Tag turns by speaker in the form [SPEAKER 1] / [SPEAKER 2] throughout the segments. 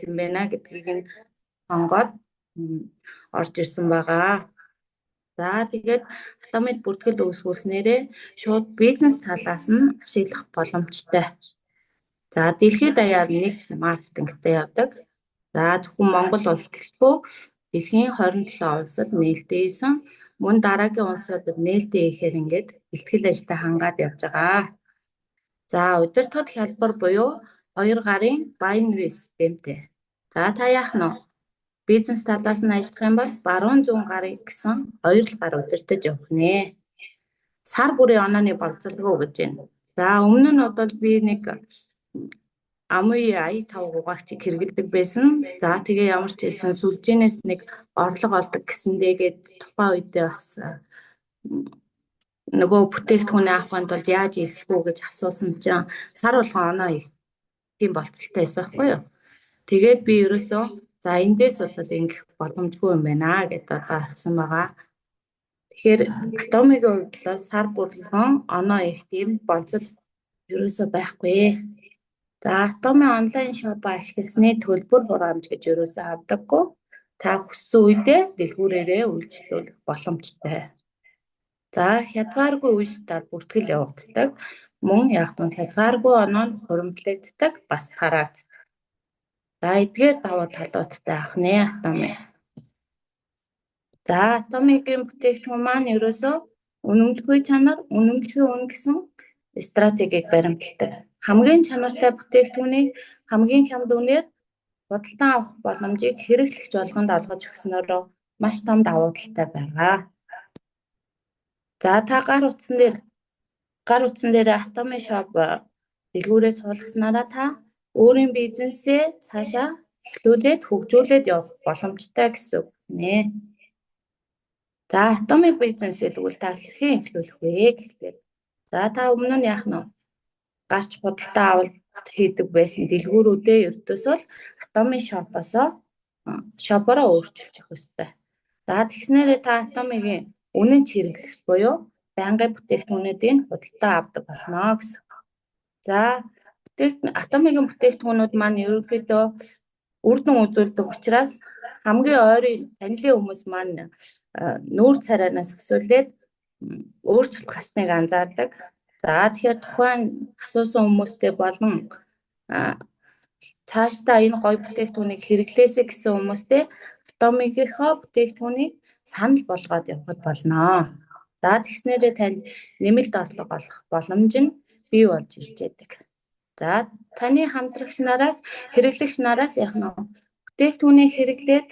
[SPEAKER 1] юм байна гэдгийг нь сонгоод орж ирсэн байгаа. За тэгээд автомат бүртгэл үүсгүүлснээрээ шууд бизнес талаас нь ашиглах боломжтой. За дэлхийд даяар нэг маркетингтэй явдаг. За зөвхөн Монгол улс гэлтгүй дэлхийн 27 улсад нээлттэйсэн мөн дараагийн улсуудад нээлттэй ихээр ингээд бэлтгэл ажлаа хангаад явж байгаа. За удирдлагын хялбар буюу 2 гарын binary системтэй. За та яах нь вэ? Бизнес талаас нь ажиллах юм бол баруун зүүн гарыг гэсэн 2 гар удирдах явах нэ. Сар бүрийн онооны боловсролгүй гэж байна. За өмнө нь бол би нэг Amway i5 гугаагчийг хэрэглэдэг байсан. За тэгээ ямар ч хэлсэн сүлжээнээс нэг орлого олдог гэсэндээгээд тухайн үедээ бас нөгөө бүтээгдэхүүнээ авахын тулд яаж хэлэх үү гэж асуусан чинь сар болгон оноо их тийм болцолтой байсан байхгүй юу? Тэгээд би ерөөсөө за эндээс бол ингэх боломжгүй юм байна гэдээ одоо харсан байгаа. Тэгэхээр Atomic-ийн хувьд л сар болгон оноо их тийм болцол ерөөсөө байхгүй. За Atomic онлайн шопоо ашигласны төлбөр хураамж гэж ерөөсөө авдаггүй. Та хүссэн үедээ дэлгүүрээрээ үйлчлүүлэх боломжтой. За хязгааргүй үештээр бүртгэл явагддаг. Мөн яг нь хязгааргүй оноо нь хуримтлагддаг бас тараагддаг. За эдгээр давуу талуудтай ах нэ Atomic. За Atomic-ийн бүтээгдэхүүн маань ерөөсөө үнэмлэхүй чанар, үнэмлэхүй үн гэсэн стратегийг баримталдаг. Хамгийн чанартай бүтээгдэхүүнийг хамгийн хямд үнээр худалдан авах боломжийг хэрэглэгч болгонд олгож өгснөөр маш том давуу талтай байгаа. За та гар утсан дээр Atomic shop дэлгүүрээ суулгаснараа та өөрийн бизнесээ цаашаа эхлүүлээд хөгжүүлээд явах боломжтой гэсэн үг нэ. За Atomic бизнесээ тэгвэл та хэрхэн эхлүүлэх вэ гэхлээр за та өмнө нь яах нь гарч худалдаа авалт хийдэг байсан дэлгүүрүүдээ ердөөсөө Atomic shop-ороо өөрчилж өгөх ёстой. За тэгснээрээ та Atomic-ийн үнэн хэрэглэгч буюу байнгын бүтээгдэхүүнүүдийг худалдаа авдаг болно гэсэн. За Atomic-ийн бүтээгдэхүүнүүд маань ерөнхийдөө үр дүн үзүүлдэг учраас хамгийн ойрын танилын хүмүүс маань нүүр царайнаас өсвөлээд өөрчлөлт гарсныг анзаардаг. За тэгэхээр тухайн асуусан хүмүүстэй болон цаашдаа энэ гоё бүтээгдэхүүнийг хэрэглээсэй гэсэн хүмүүстэй Atomic-ийнхоо бүтээгдэхүүнийг санал болгоод явахд болно. За тэгснээрээ танд нэмэлт орлого олох боломж нь бий болж ирж байдаг. За таны хамтрагч нараас хэрэглэгч нараас яах нь бүтээгдэхүүнийг хэрэглээд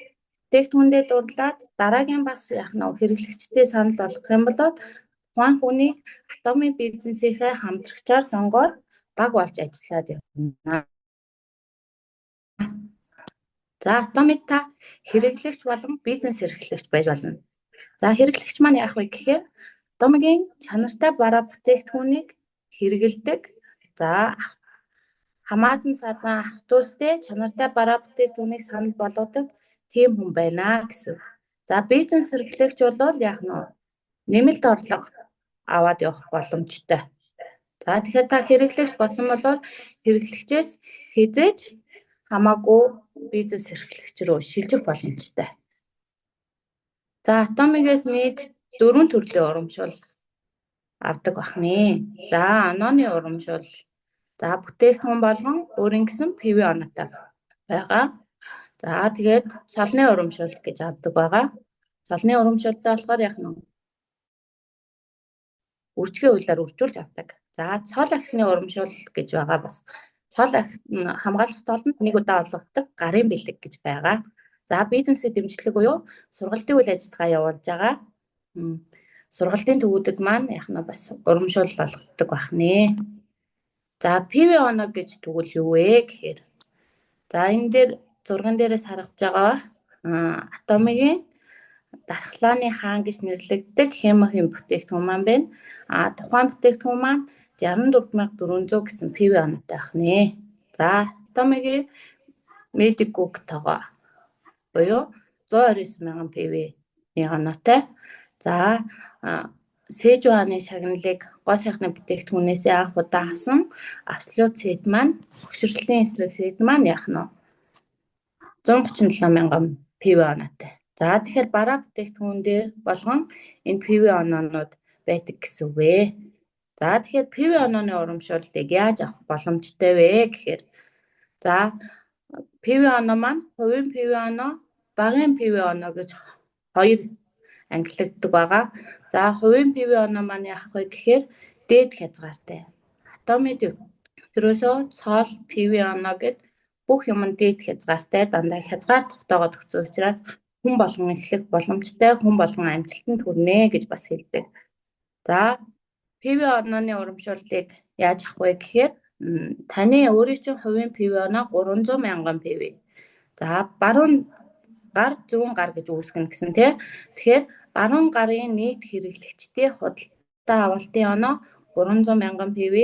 [SPEAKER 1] бүтээгдэхүүндээ дурлаад дараагийн бас яах нь хэрэглэгчтэй санал болгох юм бол тухайн хүнийг Atomic бизнесийнхээ хамтрагчаар сонгоод баг болж ажиллаад явна. За Atomic та хэрэглэгч болон бизнес эрхлэгч байж болно. За хэрэглэгч маань яах вэ гэхээр Atomic-ийн чанартай бараа бүтээгдэхүүнийг хэрэгэлдэг. За хамаатан садан ах дүүстэй чанартай бараа бүтээгдэхүүнийг санал болгодог тийм хүн байна гэсэн. За бизнес эрхлэгч бол яах нь нэмэлт орлого аваад явах боломжтой. За тэгэхээр та хэрэглэгч болсон бол хэрэглэгчээс хизээж хамаагүй бизнес эрхлэгч рүү шилжих боломжтой. За Atomic-ээс нийт 4 төрлийн урамшуул авдаг бахнэ. За онооны урамшуул. За бүтээгдэхүүн болгон өөрийн гэсэн PV оноотой байгаа. За тэгээд солны урамшуул гэж авдаг байгаа. Солны урамшуултаа болохоор яг нь үржигийн хуулиар үржүүлж авдаг. За цол ахисны урамшуул гэж байгаа бас. Цол хамгаалах толонд нэг удаа олгодог гарын бэлэг гэж байгаа. За бизнесийн дэмжлэг буюу сургалтын үйл ажиллагаа явуулж байгаа. Сургалтын төвүүдэд маань яг нь бас урамшуул болгодог бахнэ. За PV оноо гэж тэгвэл юу вэ гэхээр за энэ дээр зурган дээрээс харагдж байгаа Atomic-ийн дархлааны хаан гэж нэрлэгддэг хемохийн бүтээгдэхүүн маань байна. Тухайн бүтээгдэхүүн маань 64400 гэсэн PV оноотой бахнэ. За Atomic-ийн Medicook тоогоо буюу 129,000 PV-ийн оноотой. За Сежуаны шагналыг гоо сайхны бүтээгдэхүүнээс анх удаа авсан Absolute Seed маань хөгшрөлтийн эсрэг seed маань яах нь 137 мянган ПВ оноотой. За тэгэхээр бараа бүтээгдэхүүн дээр болгон энэ ПВ оноонууд байдаг гэсэн үг ээ. За тэгэхээр ПВ онооны урамшууллыг яаж авах боломжтой вэ гэхээр за ПВ оноо маань хувийн ПВ оноо, багийн ПВ оноо гэж хоёр ангилагддаг байгаа. За хувийн ПВ оноо маань яах вэ гэхээр дээд хязгаартай. Атомын ерөөсөө цол ПВ оноо гэд бүх юм нь дээд хязгаартай дандаа хязгаар тогтоогоод өгсөн учраас хүн болгон эхлэх боломжтой, хүн болгон амжилтанд хүрнэ гэж бас хэлдэг. За ПВ онооны урамшууллыг яаж авах вэ гэхээр таны өөрийн чинь хувийн ПВ оноо 300 мянган ПВ. За баруун гар зүүн гар гэж үүсгэнэ гэсэн тий. Тэгэхээр баруун гарын нийт хэрэглэгчдийн худалдаа авалтын оноо 300 мянган ПВ,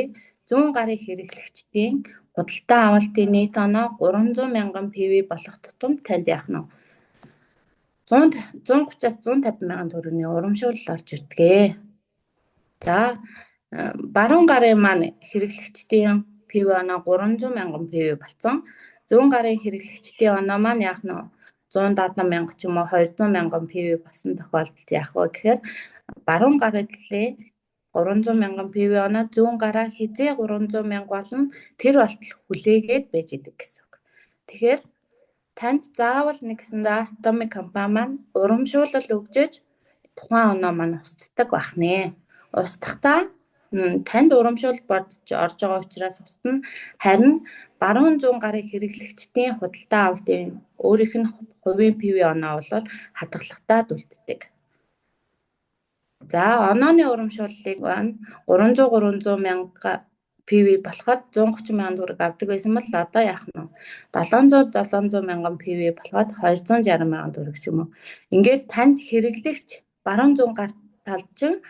[SPEAKER 1] зүүн гарын хэрэглэгчдийн худалдаа авалтын нийт оноо 300 мянган ПВ болох тутам танд яах нь 130-аас 150 мянган төгрөгийн урамшуулал орж ирдэг. За баруун гарын маань хэрэглэгчдийн ПВ оноо 300 мянган ПВ болсон. Зүүн гарын хэрэглэгчдийн оноо маань яах нь 170 мянга ч юм уу 200 мянган ПВ болсон тохиолдолд яах вэ гэхээр баруун гараглээ 300 мянган ПВ оноо, зүүн гараа хизээ 300 мянга болно тэр болтол хүлээгээд байж идэг гэсэн үг. Тэгэхээр танд заавал нэгсэндээ Atomic компани маань урамшуулал өгчөж тухайн оноо маань устдаг байх нэ. Устдахтаа танд урамшуулал бодож орж байгаа учраас устна. Харин баруун зүүн гарын хэрэглэгчдийн худалдаа авалтын өөрийнх нь хувийн ПВ оноо бол хадгалагтаа үлддэг. За онооны урамшууллыг 300 мянга ПВ болоход 130 мянган төгрөг авдаг байсан бол одоо яах нь 700 мянган ПВ болоход 260 мянган төгрөг ч юм уу. Ингээд танд хэрэглэгч баруун зүүн гар талд чинь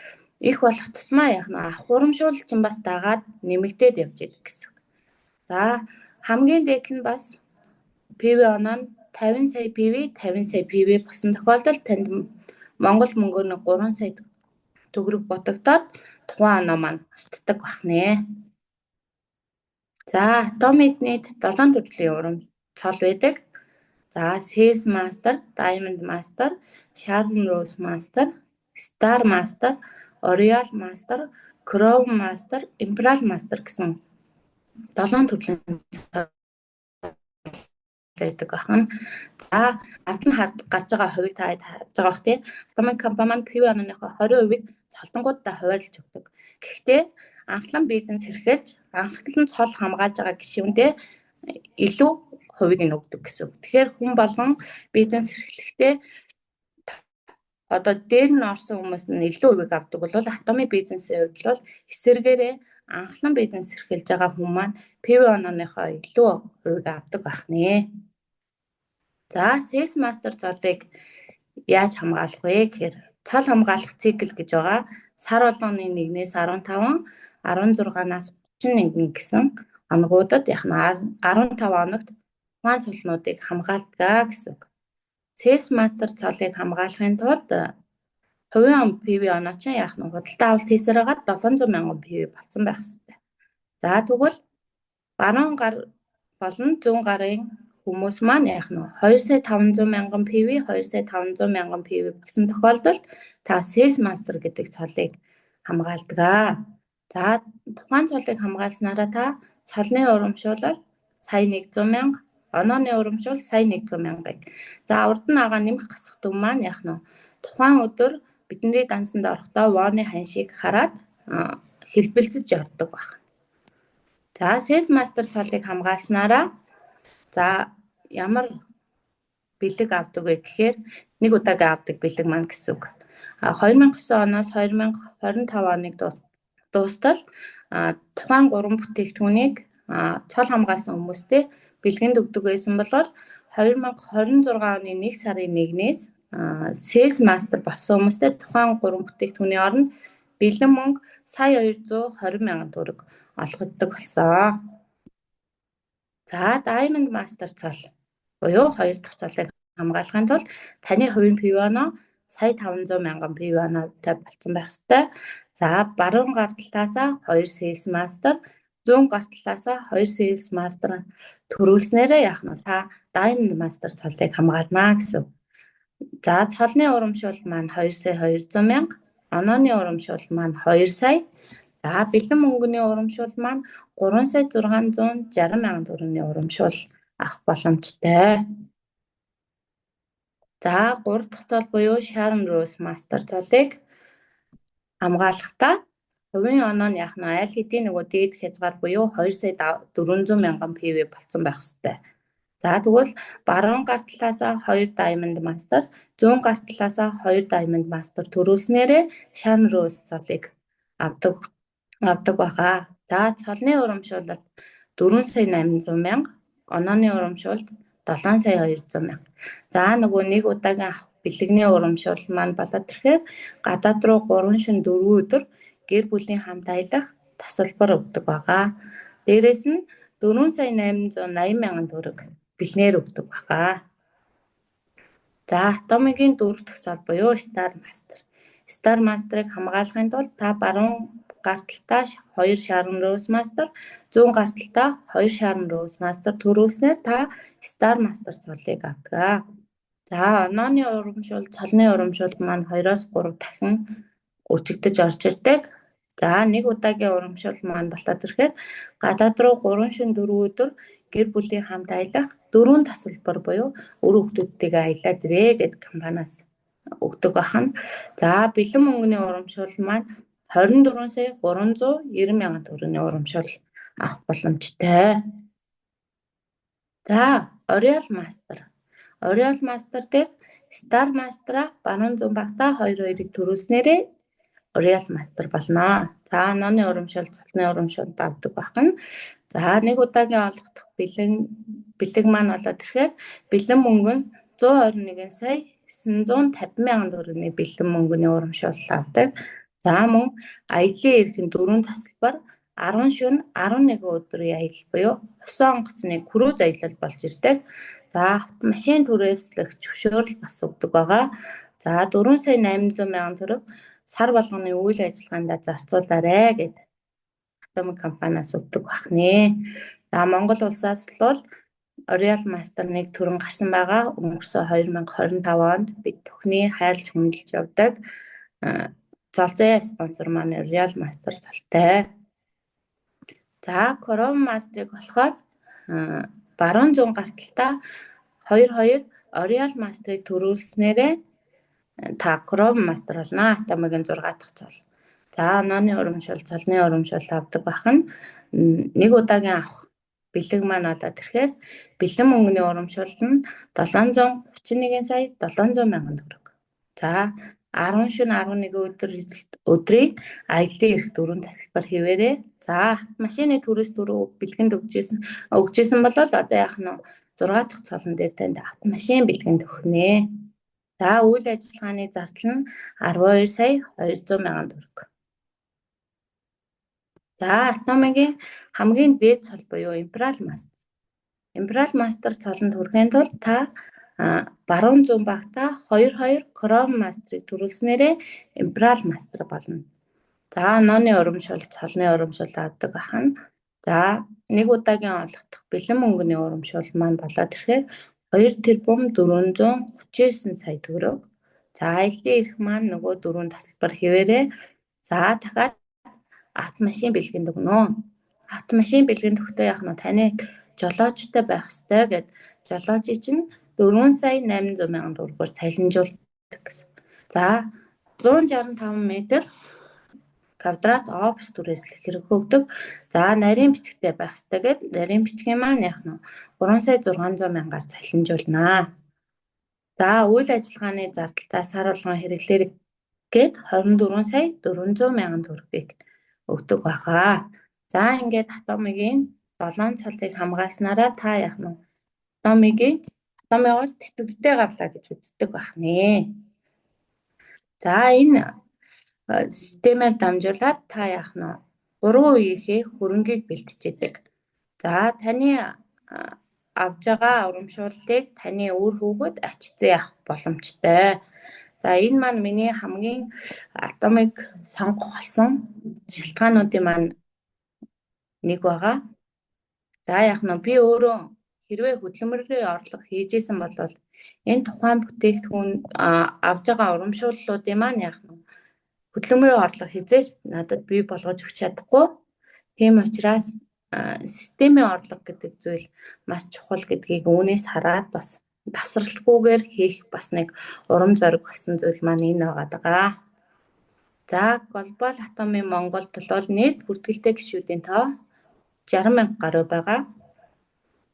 [SPEAKER 1] их болох тусмаа яах нь авах урамшуулал чинь бас дагаад нэмэгдээд явж идэг гэсэн. За хамгийн дээд нь бас ПВ оноо нь 50 сая ПВ, 50 сая ПВ болсон тохиолдолд танд Монгол мөнгөөр нэг 3 сая төгрөг ботогдоод тухайн оноо маань устдаг байх нэ. За Atomic нийт 7 төрлийн урам цол байдаг. За CS Master, Diamond Master, Sharon Rose Master, Star Master, Oriole Master, Chrome Master, Imperial Master гэсэн 7 төрлийн байдаг ахна. За ард нь гарч байгаа хувийг та харж байгаа бох тий. Atomic компани маань ПВ онооныхоо 20%-ийг цолтонгуудаа хуваарлаж өгдөг. Гэхдээ анхлан бизнес эрхэлж анхлан цол хамгаалж байгаа гишүүндээ илүү хувийг нь өгдөг гэсэн үг. Тэгэхээр хүн болгон бизнес эрхлэхдээ одоо дээр нь орсон хүмүүс нь илүү хувийг авдаг бол Atomic бизнесийн хувьд бол эсэргээрээ анхлан бизнес эрхэлж байгаа хүмүүс маань ПВ онооныхоо илүү хувийг авдаг байх нэ. За CS Master цолыг яаж хамгаалах вэ гэхээр цол хамгаалах цикл гэж байгаа. Сар болгоны 1-ээс 15, 16-наас 31 гэсэн оногуудад яг нь 15 оногт тухайн цолнуудыг хамгаалдаг гэсэн үг. CS Master цолыг хамгаалахын тулд хувийн ПВ оноо чинь яг нь худалдаа авалт хийсээр хагаад 700 мянган ПВ болсон байх хэрэгтэй. За тэгвэл баруун гар болон зүүн гарын хүмүүс маань яг нь 2,500 мянган ПВ, 2,500 мянган ПВ болсон тохиолдолд та CS Master гэдэг цолыг хамгаалдаг. За тухайн цолыг хамгаалснараа та цолны урамшуулал сая 100 мянга, онооны урамшуул сая 100 мянгыг. За урд нь байгаа нэмэх гасах дүн маань яг нь тухайн өдөр бидний дансанд орохдоо вооны ханшийг хараад хэлбэлцэж ордог байна. За CS Master цолыг хамгаалснараа за ямар бэлэг авдаг вэ гэхээр нэг удаагийн авдаг бэлэг маань гэсэн үг. 2009 оноос 2025 оныг дуустал тухайн 3 бүтээгдэхүүнийг цол хамгаалсан хүмүүстээ бэлгэнд өгдөг байсан бол 2026 оны 1 сарын 1-ээс CS Master болсон хүмүүстээ тухайн 3 бүтээгдэхүүний оронд бэлэн мөнгө сая 220 мянган төгрөг олгогддог болсон. За Diamond Master цол буюу 2 дахь цолыг хамгаалахын тулд таны хувийн ПВ оноо сая 500 мянган ПВ оноотой болсон байх ёстой. За баруун гар талаасаа 2 CS Master, 100 гарт талаасаа 2 CS мастер төрүүлснээрээ яах нь та Diamond Master цолыг хамгаална гэсэн. За цолны урамшуул маань 2 сая 200 мянга, онооны урамшуул маань 2 сая. За бэлэн мөнгөний урамшуул маань 3 сая 660 мянган төгрөгийн урамшуул авах боломжтой. За 3 дахь цол буюу Sharon Rose Master цолыг хамгаалахдаа хувийн оноо нь яах нь аль хэдийн нөгөө дээд хязгаар буюу 2 сая 400 мянган PV болсон байх ёстой. За тэгвэл баруун гар талаасаа 2 Diamond Master, зүүн гар талаасаа 2 Diamond Master төрүүлснээрээ Sharon Rose цолыг авдаг баха. За цолны урамшуулалт 4 сая 800 мянга, онооны урамшуулалт 7 сая 200 мянга. За нөгөө нэг удаагийн авах бэлэгний урамшуул маань болоод ирэхээр гадаад руу 3 шөнө 4 өдөр гэр бүлийн хамт аялах тасалбар өгдөг байгаа. Дээрээс нь 4 сая 880 мянган төгрөг бэлнээр өгдөг баха. За Atomic-ийн 4 дахь цол буюу Star Master. Star Master-ыг хамгаалахын тулд та баруун гар талдаа 2 Sharon Rose Master, зүүн гар талдаа 2 Sharon Rose Master төрүүлснээр та Star Master цолыг авдаг. За онооны урамшуул, цолны урамшуул маань 2-оос 3 дахин үржигдэж орж ирдэг. За нэг удаагийн урамшуул маань болоод ирэхээр гадаад руу 3 шөнө 4 өдөр гэр бүлийн хамт аялах 4 тасалбар буюу өр хүүхдүүдтэйгээ аялаад ирээ гэд компаниас өгдөг бахан. За бэлэн мөнгөний урамшуул маань 24 сая 390 мянган төгрөгийн урамшуул авах боломжтой. За Oriole Master. Oriole Master дээр Star Master-а баруун зүүн багтаа 2-2-ыг төрүүлснээрээ Oriole Master болно. За онооны урамшуул, цолны урамшуул авдаг бахан. За нэг удаагийн олгох бэлэг маань болоод ирэхээр бэлэн мөнгө нь 121 сая 950 мянган төгрөгийн бэлэн мөнгөний урамшуул авдаг. За мөн аяллаа эрхэн 4 тасалбар 10 шөнө 11 өдрийн аялал буюу усан онгоцны cruise аялал болж ирдэг. За машин түрээслэх зөвшөөрөл бас өгдөг байгаа. За 4 сая 800 мянган төгрөг сар болгоны үйл ажиллагаанд зарцуулаарай гэдэг Atomic компаниас өгдөг бахнэ. За Монгол улсаас бол Oriole Master нэг төрөн гарсан байгаа. Өнгөрсөн 2025 онд бид бүхний хайрлж хүндэлж явдаг цолзын спонсор маань Oriole Master цолтой. За Chrome Master-ыг болохоор баруун зүүн гар талдаа 2 Oriole Master-ыг төрүүлснээрээ та Chrome Master болно. Atomic-ийн 6 дахь цол. За онооны урамшуул, цолны урамшуул авдаг бахан нэг удаагийн авах бэлэг маань болоод ирэхээр бэлэн мөнгөний урамшуул нь 731 сая 700 мянган төгрөг. За 10 шөнө 11 өдрийг аяллаа эрх 4 тасалбар хэвээрээ. За машины түрээс дөрөв бэлгэнд өгчээсэн бол одоо яах нь 6 дахь цолон дээр танд автомашин бэлгэнд өгнэ. За үйл ажиллагааны зардал нь 12 сая 200 мянган төгрөг. За Atomic-ийн хамгийн дээд цол буюу Imperial Master. Imperial Master цолонд хүрэхийн тулд та баруун зүүн багтаа 2 Chrome Master-ыг төрүүлснээрээ Imperial Master болно. За онооны урамшуул, цолны урамшуул авдаг бахан. За нэг удаагийн олгох бэлэн мөнгөний урамшуул маань болоод ирэхээр 2 тэрбум 439 сая төгрөг. За аяллаа эрх маань нөгөө 4 тасалбар хэвээрээ. За дахиад автомашин бэлгэнд өгнө. Автомашин бэлгэнд өгөхдөө яах нь таны жолоочтой байх ёстой гэд жолоочийн чинь 4 сая 800 мянган төгрөгөөр цалинжуулдаг гэсэн. За 165 м квадрат офис түрээслэх хэрэг өгдөг. За нарийн бичгтэй байх ёстой гэд нарийн бичгийн маань яах нь 3 сая 600 мянгаар цалинжуулнаа. За үйл ажиллагааны зардалтаа сар болгон хэрэглээр гээд 24 сая 400 мянган төгрөгийг өгдөг баха. За ингээд Atomic-ийн 7 цолыг хамгаалснараа та яах нь Atomic-оос тэтгэвртэй гарлаа гэж үздэг бахнэ. За энэ системээр дамжуулаад та яах нь 3 үеийнхээ хөрөнгийг бэлтжээдэг. За таны авж байгаа урамшууллыг таны үр хүүхэд ачцсан авах боломжтой. За энэ маань миний хамгийн Atomic сонгох болсон шалтгаануудын маань нэг байгаа. За яах нь би өөрөө хэрвээ хөдөлмөрийн орлого хийжсэн бол энэ тухайн бүтээгдэхүүн авж байгаа урамшууллуудын маань яах нь хөдөлмөрийн орлого хязгаарч надад бий болгож өгч чадахгүй. Тийм учраас системийн орлого гэдэг зүйл маш чухал гэдгийг үүнээс хараад бас тасралтгүйгээр хийх бас нэг урам зориг болсон зүйл маань энэ байгаа. За глобал атомын Монголд бол нийт бүртгэлтэй гишүүдийн тоо 60,000 гаруй байгаа.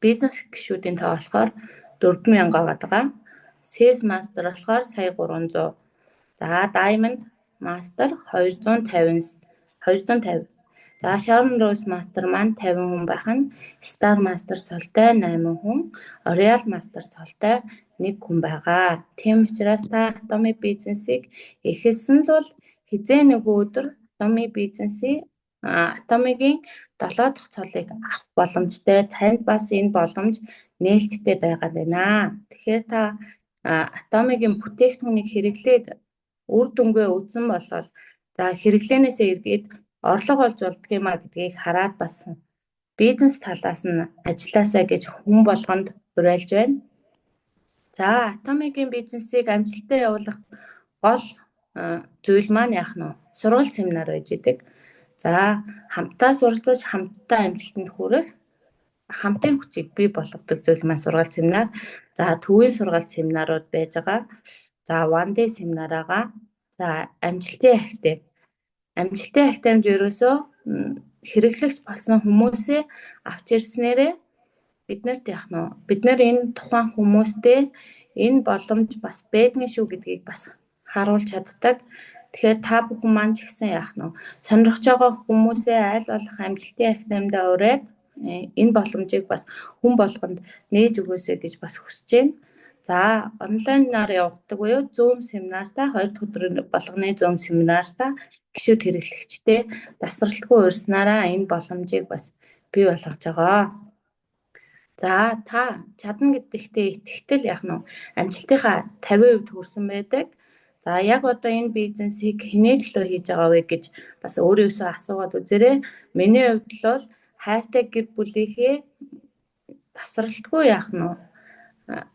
[SPEAKER 1] Бизнес гишүүдийн тоо болохоор 4,000 байгаа. CS Master болохоор сая 300. За Diamond Master 250. За Sharon Rose Master маань 50 хүн байх нь, Star Master цолтой 8 хүн, Royal Master цолтой 1 хүн байгаа. Тийм учраас та атомын бизнесийг эхэлсэн л бол хизээ нэг өдөр атомын бизнесийн атомын 7 дахь цолыг авах боломжтой. Танд бас энэ боломж нээлттэй байгаад байна. Тэгэхээр та атомын бүтээгдэхүүнийг хэрэглээд үр дүнгээ үзсэн болол за хэрэглэнээсээ эргээд орлого олж болдго юм а гэдгийг хараад бас бизнес талаас нь ажилласаа гэж хүн болгонд уриалж байна. За атомын бизнесийг амжилттай явуулах гол зүйл маань яах нь сургалт семинар байж идэг. За хамтдаа суралцаж хамтдаа амжилтанд хүрэх хамтын хүчийг бий болгодог зүйл маань сургалт семинар. За төвийн сургалт семинарууд байж байгаа. За one day семинар байгаа. За амжилтын ахтем. Амжилтын ахтемд ерөөсөө хэрэглэгч болсон хүмүүсээ авч ирснээрээ биднэрт яах нь бид нар энэ тухайн хүмүүстэй энэ боломж бас байдгийн шүү гэдгийг бас харуулж чаддаг. Тэгэхээр та бүхэн маань ч гэсэн яах нь сонирхож байгаа хүмүүсээ аль болох амжилтын ахтемдээ ураад энэ боломжийг бас хүн болгонд нээж өгөөсэй гэж бас хүсэж байна. За онлайнаар явагддаг буюу Zoom семинартаа 2 дахь өдрийн болгоны Zoom семинартаа гишүүд хэрэглэгчтэй тасралтгүй урьснараа энэ боломжийг бас бий болгож байгаа. За та чадна гэдэгтээ итгэл яах нь амжилтынхаа 50% хүрсэн байдаг. За яг одоо энэ бизнесийг хинээ төлөө хийж байгаа вэ гэж бас өөрөөсөө асуугаад үзээрэй. Миний хувьд бол хайртай гэр бүлийнхээ тасралтгүй яах нь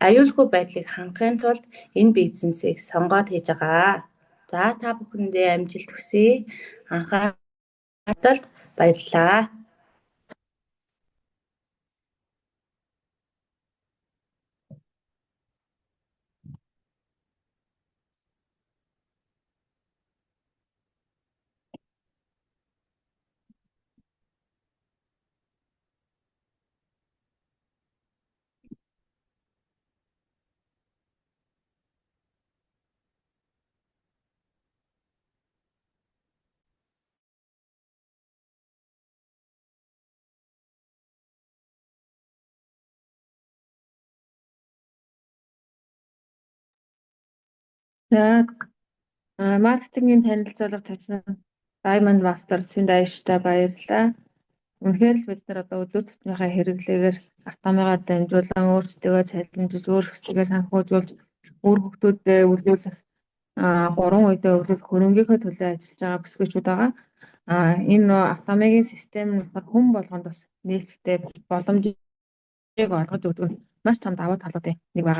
[SPEAKER 1] аюулгүй байдлыг хангахын тулд энэ бизнесийг сонгоод хийж байгаа. За та бүхэндээ амжилт хүсье. Анхааралд баярлалаа.
[SPEAKER 2] За маркетингийн танилцуулга тавьсан Diamond Master Цэндайштай баярлалаа. Үнэхээр л бид нар одоо өдөр тутмынхаа хэрэглээгээр автомыгаар дамжуулан өөрсдөө цалинжиж, өөрсдөө санхүүжүүлж, өөр хүмүүстээ үйлдвэрлэх 3 үедээ өглөөх хөрөнгөийнхөө төлөө ажиллаж байгаа бүсгүйчүүд байгаа. Энэ автомыгийн систем нь хүн болгонд бас нээлттэй боломжийг олгож өгдөг маш том давуу талуудын нэг байгаа.